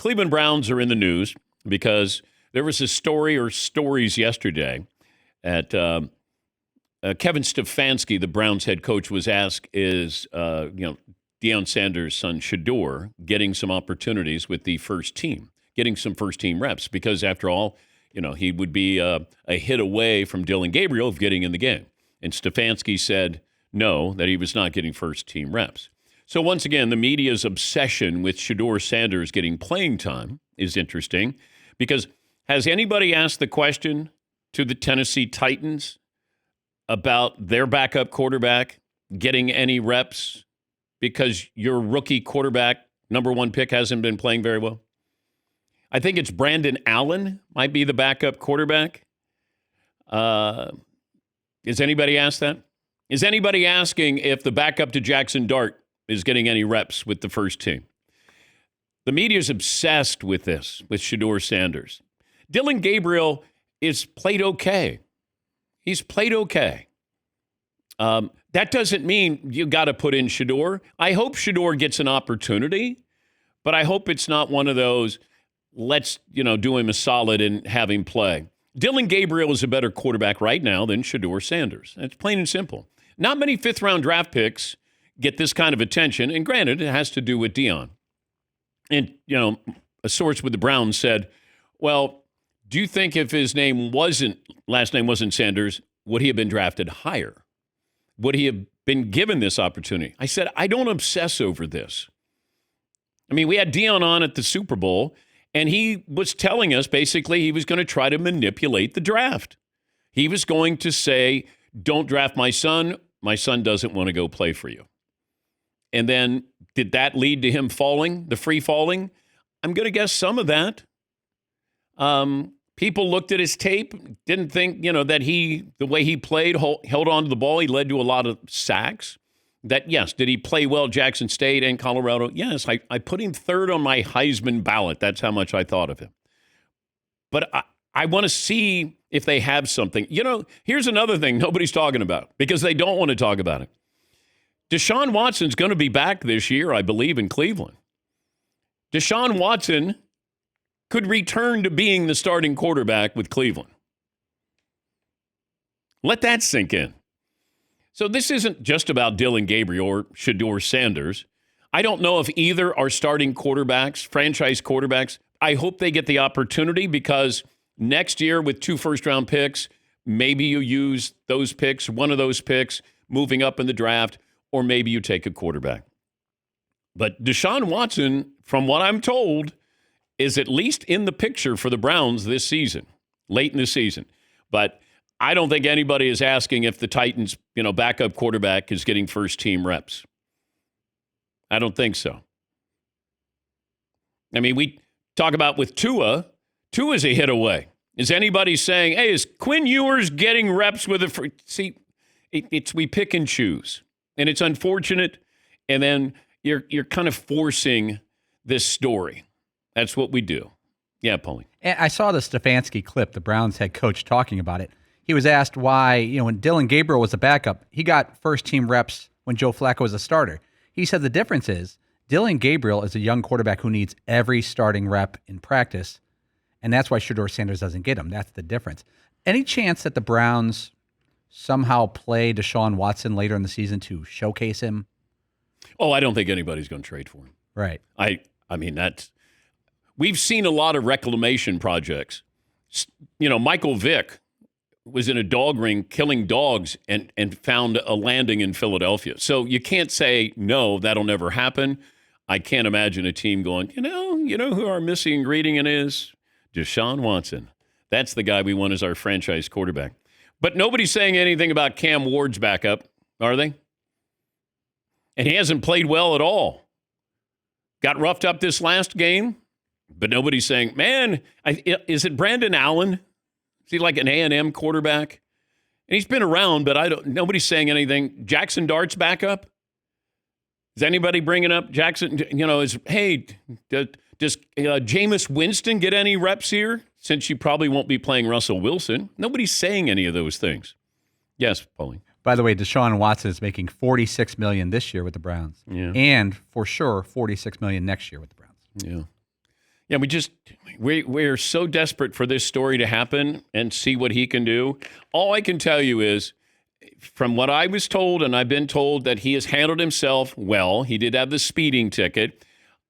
Cleveland Browns are in the news because there was a story or stories yesterday at Kevin Stefanski, the Browns head coach, was asked, is Deshaun Sanders' son Shedeur getting some opportunities with the first team, getting some first team reps? Because after all, he would be a hit away from Dillon Gabriel of getting in the game. And Stefanski said no, that he was not getting first team reps. So once again, the media's obsession with Shedeur Sanders getting playing time is interesting because has anybody asked the question to the Tennessee Titans about their backup quarterback getting any reps because your rookie quarterback, number one pick, hasn't been playing very well? I think it's Brandon Allen might be the backup quarterback. Has anybody asked that? Is anybody asking if the backup to Jackson Dart is getting any reps with the first team? The media is obsessed with this, with Shedeur Sanders. Dillon Gabriel is played okay. He's played okay. That doesn't mean you got to put in Shedeur. I hope Shedeur gets an opportunity, but I hope it's not one of those, let's do him a solid and have him play. Dillon Gabriel is a better quarterback right now than Shedeur Sanders. It's plain and simple. Not many fifth-round draft picks get this kind of attention, and granted, it has to do with Deion. And, a source with the Browns said, well, do you think if his last name wasn't Sanders, would he have been drafted higher? Would he have been given this opportunity? I said, I don't obsess over this. I mean, we had Deion on at the Super Bowl, and he was telling us basically he was going to try to manipulate the draft. He was going to say, don't draft my son. My son doesn't want to go play for you. And then did that lead to him falling, the free falling? I'm going to guess some of that. People looked at his tape, didn't think, that the way he played, held on to the ball, he led to a lot of sacks. That, yes, did he play well at Jackson State and Colorado? Yes, I put him third on my Heisman ballot. That's how much I thought of him. But I want to see if they have something. Here's another thing nobody's talking about because they don't want to talk about it. Deshaun Watson's going to be back this year, I believe, in Cleveland. Deshaun Watson could return to being the starting quarterback with Cleveland. Let that sink in. So this isn't just about Dillon Gabriel or Shedeur Sanders. I don't know if either are starting quarterbacks, franchise quarterbacks. I hope they get the opportunity because next year with 2 first-round picks, maybe you use those picks, one of those picks, moving up in the draft, or maybe you take a quarterback. But Deshaun Watson, from what I'm told, is at least in the picture for the Browns this season, late in the season. But I don't think anybody is asking if the Titans, backup quarterback is getting first-team reps. I don't think so. I mean, we talk about with Tua. Tua's a hit away. Is anybody saying, hey, is Quinn Ewers getting reps with a See, we pick and choose. And it's unfortunate. And then you're kind of forcing this story. That's what we do. Yeah, Paulie. And I saw the Stefanski clip, the Browns head coach talking about it. He was asked why, when Dillon Gabriel was a backup, he got first-team reps when Joe Flacco was a starter. He said the difference is Dillon Gabriel is a young quarterback who needs every starting rep in practice, and that's why Shedeur Sanders doesn't get him. That's the difference. Any chance that the Browns somehow play Deshaun Watson later in the season to showcase him? Oh, I don't think anybody's going to trade for him. Right. I mean, we've seen a lot of reclamation projects. Michael Vick was in a dog ring killing dogs and found a landing in Philadelphia. So you can't say, no, that'll never happen. I can't imagine a team going, you know who our missing ingredient is? Deshaun Watson. That's the guy we want as our franchise quarterback. But nobody's saying anything about Cam Ward's backup, are they? And he hasn't played well at all. Got roughed up this last game, but nobody's saying, man, is it Brandon Allen? Is he like an A&M quarterback? And he's been around, but nobody's saying anything. Jackson Dart's backup? Is anybody bringing up Jackson? Does Jameis Winston get any reps here? Since you probably won't be playing Russell Wilson. Nobody's saying any of those things. Yes, Pauline. By the way, Deshaun Watson is making $46 million this year with the Browns. Yeah. And for sure, $46 million next year with the Browns. Yeah. Yeah, we're so desperate for this story to happen and see what he can do. All I can tell you is, from what I was told, and I've been told that he has handled himself well. He did have the speeding ticket.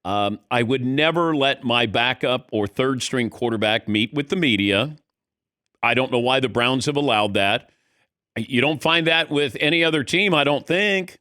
I would never let my backup or third string quarterback meet with the media. I don't know why the Browns have allowed that. You don't find that with any other team, I don't think.